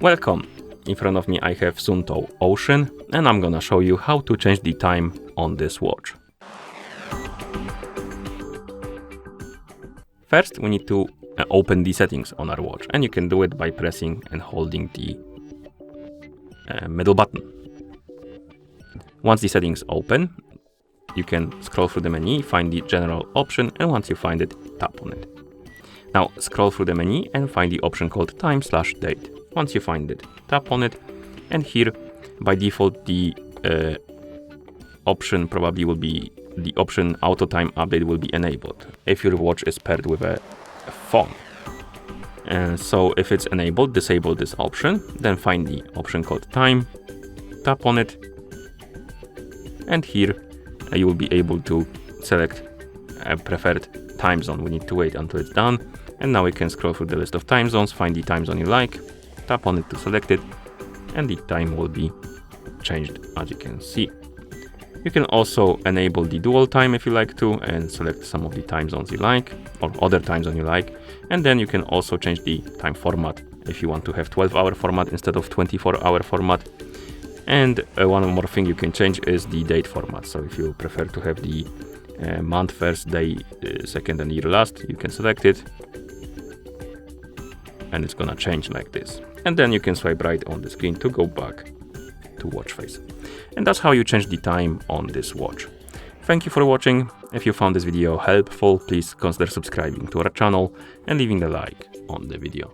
Welcome! In front of me I have Suunto Ocean and I'm gonna show you how to change the time on this watch. First we need to open the settings on our watch, and you can do it by pressing and holding the middle button. Once the settings open, you can scroll through the menu, find the general option, and once you find it, tap on it. Now scroll through the menu and find the option called time/date. Once you find it, tap on it, and here by default the option probably will be the option auto time update will be enabled if your watch is paired with a phone. So if it's enabled, disable this option, then find the option called time, tap on it, and here you will be able to select a preferred time zone. We need to wait until it's done, and now we can scroll through the list of time zones, find the time zone you like, tap on it to select it, and the time will be changed as you can see. You can also enable the dual time if you like to, and select some of the time zones you like, or other time zone you like, and then you can also change the time format if you want to have 12-hour format instead of 24-hour format. And one more thing you can change is the date format. So if you prefer to have the month first, day second, and year last, you can select it, and it's gonna change like this. And then you can swipe right on the screen to go back to watch face. And that's how you change the time on this watch. Thank you for watching. If you found this video helpful, please consider subscribing to our channel and leaving a like on the video.